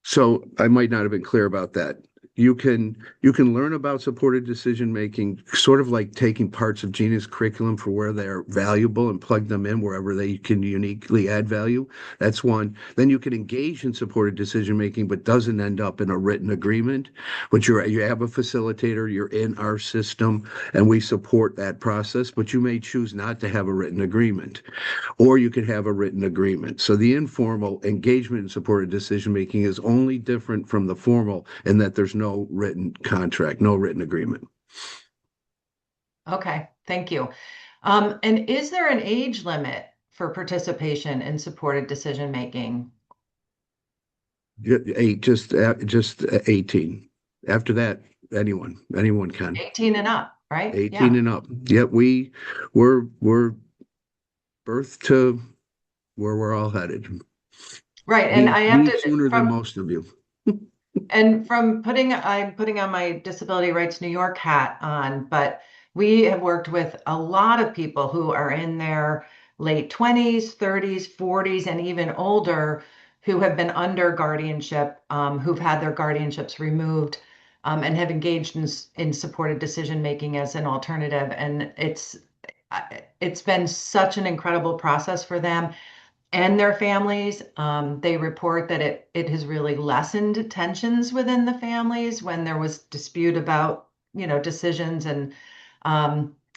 So I might not have been clear about that. You can learn about supported decision making, sort of like taking parts of Gina's curriculum for where they're valuable and plug them in wherever they can uniquely add value. That's one. Then you can engage in supported decision making, but doesn't end up in a written agreement. But you have a facilitator, you're in our system, and we support that process. But you may choose not to have a written agreement or you can have a written agreement. So the informal engagement in supported decision making is only different from the formal in that there's no written contract, no written agreement. Okay, thank you. And is there an age limit for participation in supported decision making? Just 18. After that, anyone can. 18 and up, right? 18 Yeah. and up. Yet we're birth to where we're all headed. Right. And Me, I have me to sooner than from most of you. I'm putting on my Disability Rights New York hat on, but we have worked with a lot of people who are in their late 20s, 30s, 40s, and even older who have been under guardianship, who've had their guardianships removed, and have engaged in supported decision making as an alternative. And it's been such an incredible process for them and their families. They report that it has really lessened tensions within the families when there was dispute about, decisions. And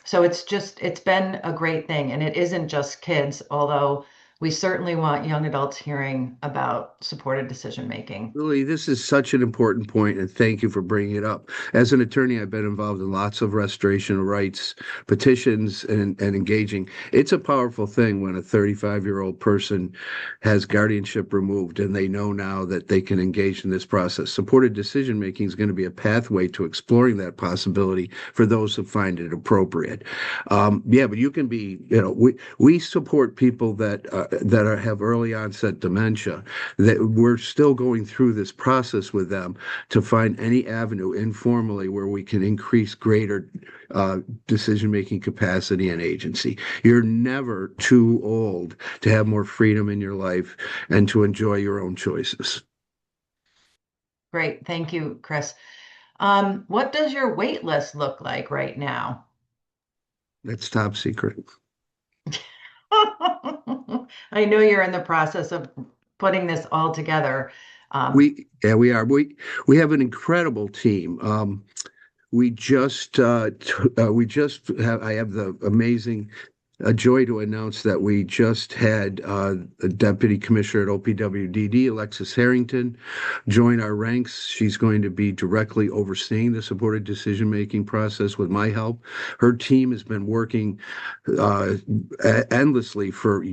so it's been a great thing. And it isn't just kids, although we certainly want young adults hearing about supported decision making. Really, this is such an important point, and thank you for bringing it up. As an attorney, I've been involved in lots of restoration of rights petitions and engaging. It's a powerful thing when a 35-year-old person has guardianship removed and they know now that they can engage in this process. Supported decision making is going to be a pathway to exploring that possibility for those who find it appropriate. Yeah, but you can be, we support people that have early onset dementia that we're still going through this process with them to find any avenue informally where we can increase greater decision-making capacity and agency. You're never too old to have more freedom in your life and to enjoy your own choices. Great. Thank you, Chris. What does your wait list look like right now? That's top secret. I know you're in the process of putting this all together. We are. We have an incredible team. We just have, I have the amazing joy to announce that we just had the Deputy Commissioner at OPWDD, Alexis Harrington, join our ranks. She's going to be directly overseeing the supported decision-making process with my help. Her team has been working uh, endlessly for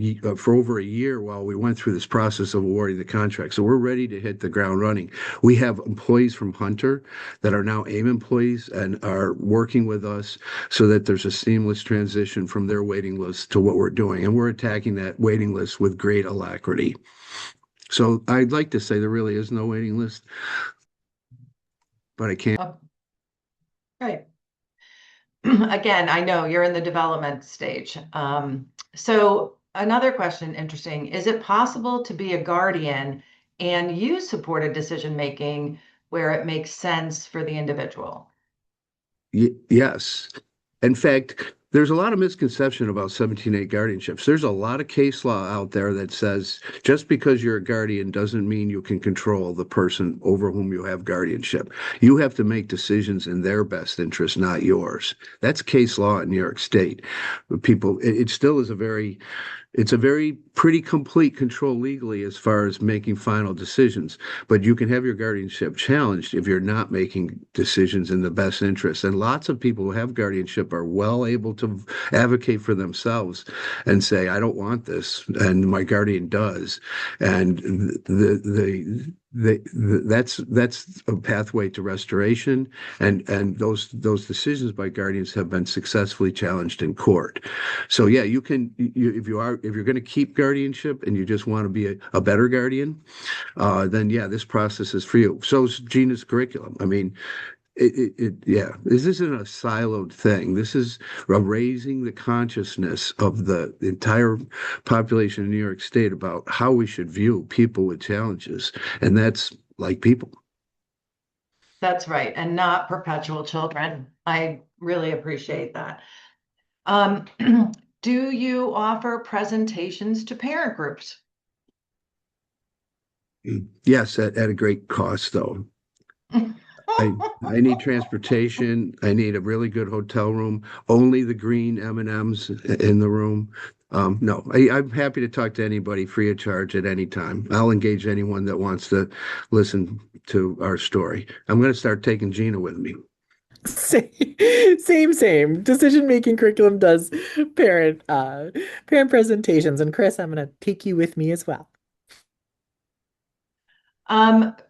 over a year while we went through this process of awarding the contract. So we're ready to hit the ground running. We have employees from Hunter that are now AIM employees and are working with us so that there's a seamless transition from their waiting list to what we're doing. And we're attacking that waiting list with great alacrity. So I'd like to say there really is no waiting list, but I can't. Oh, right. Again, I know you're in the development stage. So another question, interesting, is it possible to be a guardian and use supported decision making where it makes sense for the individual? Yes. In fact, there's a lot of misconception about 17(8) guardianships. There's a lot of case law out there that says just because you're a guardian doesn't mean you can control the person over whom you have guardianship. You have to make decisions in their best interest, not yours. That's case law in New York State. People, it still is it's a very pretty complete control legally as far as making final decisions, but you can have your guardianship challenged if you're not making decisions in the best interest. And lots of people who have guardianship are well able to advocate for themselves and say, I don't want this, and my guardian does. And that's a pathway to restoration, and those decisions by guardians have been successfully challenged in court. So yeah, if you're going to keep guardianship and you just want to be a better guardian, then yeah, this process is for you. So is Gina's curriculum. I mean, yeah, this isn't a siloed thing. This is raising the consciousness of the entire population in New York State about how we should view people with challenges, and that's like people. That's right, and not perpetual children. I really appreciate that. Um, do you offer presentations to parent groups? Yes, at a great cost, though. I I need transportation. I need a really good hotel room. Only the green M&Ms in the room. No, I'm happy to talk to anybody free of charge at any time. I'll engage anyone that wants to listen to our story. I'm going to start taking Gina with me. Same. Decision-making curriculum does parent presentations. And Chris, I'm gonna take you with me as well.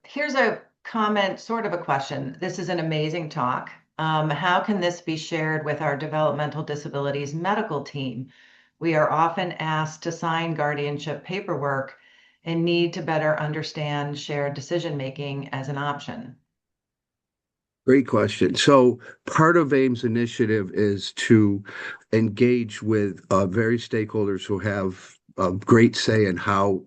Here's a comment, sort of a question. This is an amazing talk. How can this be shared with our developmental disabilities medical team? We are often asked to sign guardianship paperwork and need to better understand shared decision making as an option. Great question. So part of AIM's initiative is to engage with various stakeholders who have a great say in how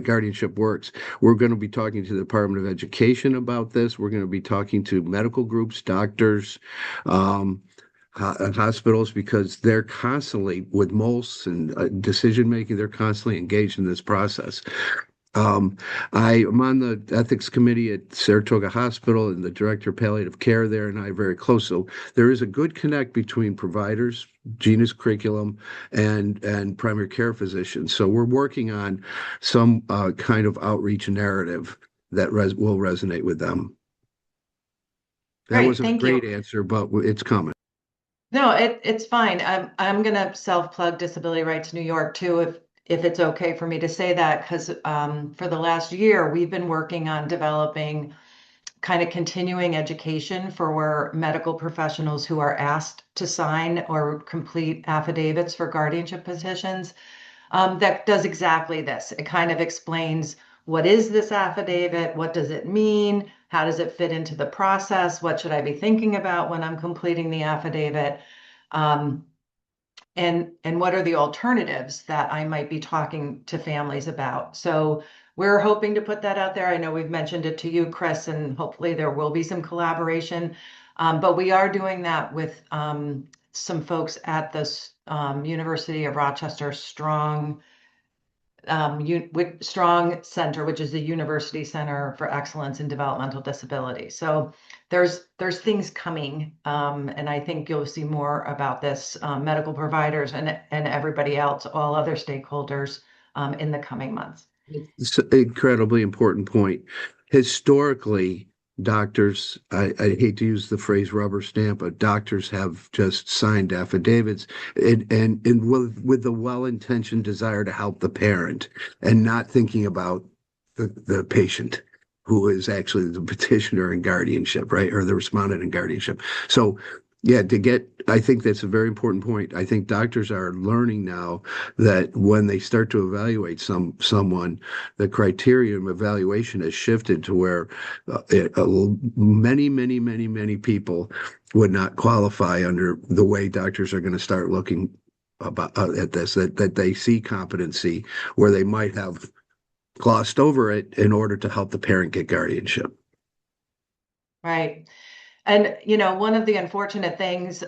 guardianship works. We're going to be talking to the Department of Education about this. We're going to be talking to medical groups, doctors, um, hospitals, because they're constantly with MOLS and decision making. They're constantly engaged in this process. Um, I am on the ethics committee at Saratoga Hospital, and the director of palliative care there and I are very close. So there is a good connect between providers, Gina's curriculum, and primary care physicians. So we're working on some kind of outreach narrative that will resonate with them. That Great, wasn't a thank you. great answer, but it's coming. No, it's fine. I'm gonna self-plug Disability Rights New York too, if it's okay for me to say that, because for the last year we've been working on developing kind of continuing education for medical professionals who are asked to sign or complete affidavits for guardianship petitions. That does exactly this. It kind of explains what is this affidavit? What does it mean? How does it fit into the process? What should I be thinking about when I'm completing the affidavit? Um, and what are the alternatives that I might be talking to families about? So we're hoping to put that out there. I know we've mentioned it to you, Chris, and hopefully there will be some collaboration. But we are doing that with some folks at this University of Rochester Strong Center, which is the University Center for Excellence in Developmental Disability. So there's things coming, and I think you'll see more about this, medical providers and everybody else, all other stakeholders, in the coming months. It's an incredibly important point. Historically, doctors, I hate to use the phrase rubber stamp, but doctors have just signed affidavits and with the well-intentioned desire to help the parent and not thinking about the patient who is actually the petitioner in guardianship, right? Or the respondent in guardianship. So yeah, I think that's a very important point. I think doctors are learning now that when they start to evaluate someone, the criterion of evaluation has shifted to where many people would not qualify under the way doctors are going to start looking at this, that they see competency where they might have glossed over it in order to help the parent get guardianship. Right. And, one of the unfortunate things,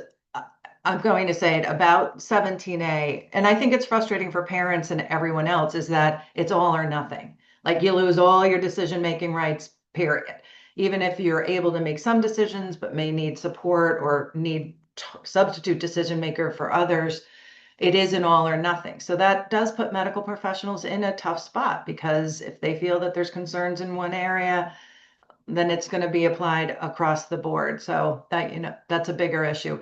I'm going to say it about 17A, and I think it's frustrating for parents and everyone else, is that it's all or nothing. Like you lose all your decision-making rights, period. Even if you're able to make some decisions, but may need support or need substitute decision maker for others, it is an all or nothing. So that does put medical professionals in a tough spot, because if they feel that there's concerns in one area, then it's going to be applied across the board. So that's a bigger issue.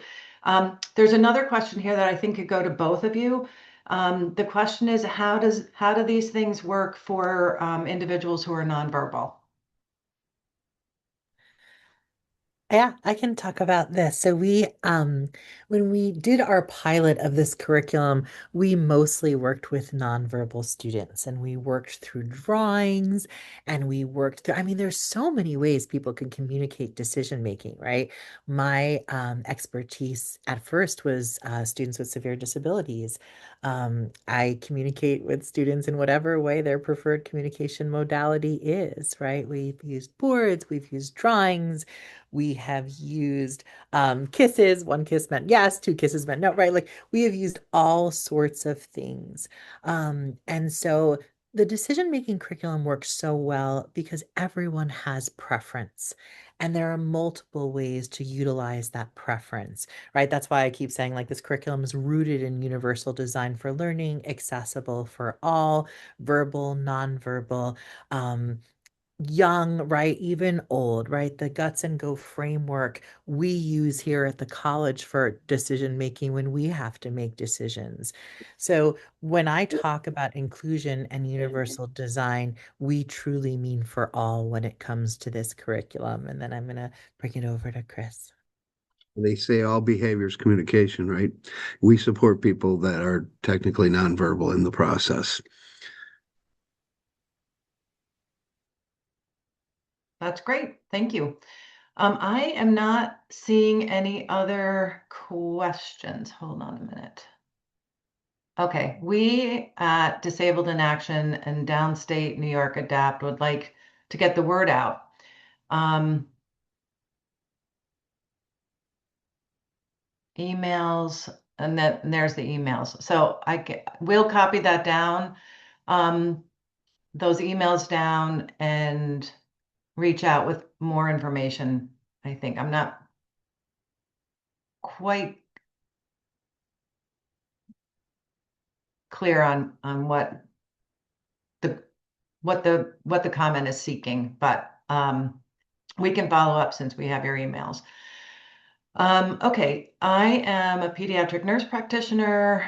There's another question here that I think could go to both of you. The question is, how do these things work for individuals who are nonverbal? Yeah, I can talk about this. So when we did our pilot of this curriculum, we mostly worked with nonverbal students and we worked through drawings and we worked through, I mean, there's so many ways people can communicate decision making, right? My expertise at first was students with severe disabilities. I communicate with students in whatever way their preferred communication modality is, right? We've used boards, we've used drawings, we have used kisses. One kiss meant yes, two kisses meant no, right? Like we have used all sorts of things. And so the decision-making curriculum works so well because everyone has preference. And there are multiple ways to utilize that preference, right? That's why I keep saying like this curriculum is rooted in universal design for learning, accessible for all, verbal, nonverbal. Young, right? Even old, right? The guts and go framework we use here at the college for decision making when we have to make decisions. So when I talk about inclusion and universal design, we truly mean for all when it comes to this curriculum. And then I'm going to bring it over to Chris. They say all behavior is communication, right? We support people that are technically nonverbal in the process. That's great. Thank you. I am not seeing any other questions. Hold on a minute. Okay, we at Disabled in Action and Downstate New York Adapt would like to get the word out. Emails, and there's the emails. So we'll copy that down, those emails down, and reach out with more information. I think I'm not quite clear on what the comment is seeking, but we can follow up since we have your emails. Okay, I am a pediatric nurse practitioner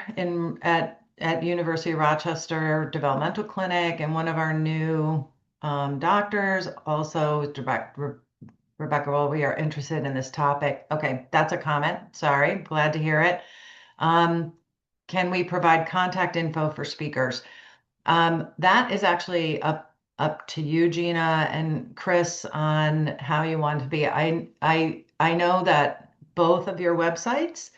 at University of Rochester Developmental Clinic, and one of our new doctors also is Rebecca. Well, we are interested in this topic. Okay, that's a comment. Sorry, glad to hear it. Can we provide contact info for speakers? That is actually up to you, Gina and Chris, on how you want to be. I know that both of your websites,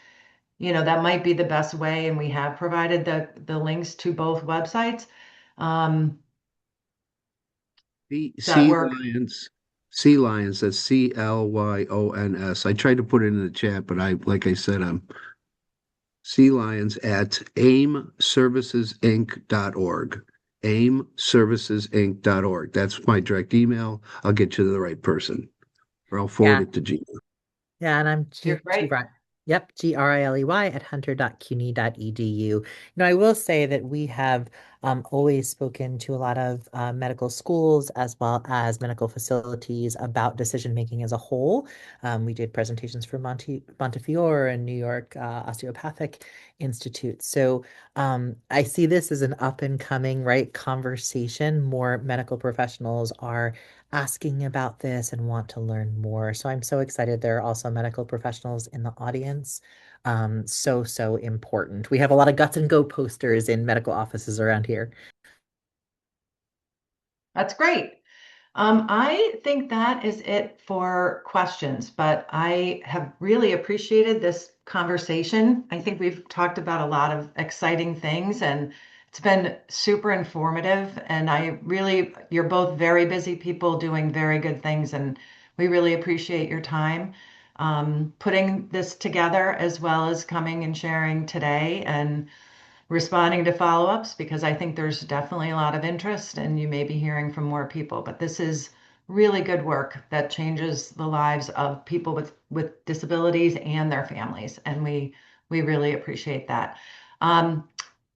that might be the best way, and we have provided the links to both websites. Does that Sea work? Lions, Sea Lions, that's CLYONS. I tried to put it in the chat, but like I said, sea lions at aimservicesinc.org. Aimservicesinc.org. That's my direct email. I'll get you to the right person, or I'll forward Yeah. it to Gina. Yeah, and I'm You're great. Yep, Griley at hunter.cuny.edu. You know, I will say that we have always spoken to a lot of medical schools as well as medical facilities about decision making as a whole. We did presentations for Montefiore and New York Osteopathic Institute. So I see this as an up and coming, right, conversation. More medical professionals are asking about this and want to learn more. So I'm so excited. There are also medical professionals in the audience. So important. We have a lot of guts and go posters in medical offices around here. That's great. I think that is it for questions, but I have really appreciated this conversation. I think we've talked about a lot of exciting things and it's been super informative. And you're both very busy people doing very good things, and we really appreciate your time putting this together as well as coming and sharing today and responding to follow-ups, because I think there's definitely a lot of interest and you may be hearing from more people. But this is really good work that changes the lives of people with disabilities and their families. And we really appreciate that. Um,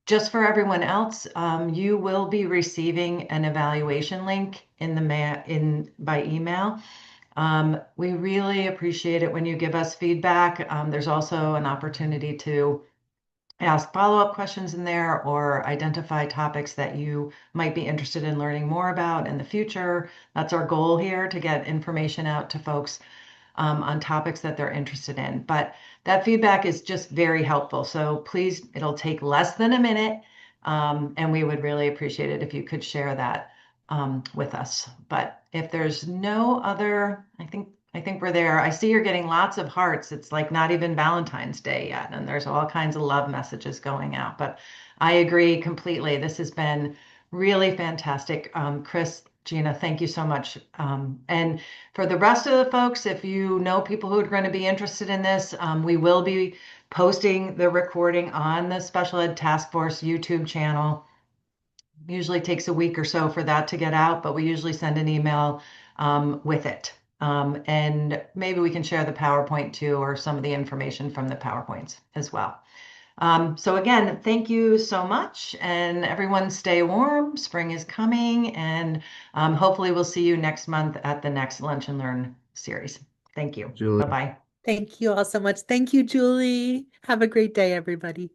just for everyone else, you will be receiving an evaluation link by email. We really appreciate it when you give us feedback. There's also an opportunity to ask follow-up questions in there or identify topics that you might be interested in learning more about in the future. That's our goal here, to get information out to folks on topics that they're interested in. But that feedback is just very helpful. So please, it'll take less than a minute. And we would really appreciate it if you could share that with us. But if there's no other, I think we're there. I see you're getting lots of hearts. It's like not even Valentine's Day yet, and there's all kinds of love messages going out. But I agree completely. This has been really fantastic. Chris, Gina, thank you so much. And for the rest of the folks, if you know people who are going to be interested in this, we will be posting the recording on the Special Ed Task Force YouTube channel. Usually takes a week or so for that to get out, but we usually send an email with it. And maybe we can share the PowerPoint too, or some of the information from the PowerPoints as well. So again, thank you so much, and everyone stay warm. Spring is coming, and hopefully we'll see you next month at the next Lunch and Learn series. Thank you. Julie. Bye-bye. Thank you all so much. Thank you, Julie. Have a great day, everybody.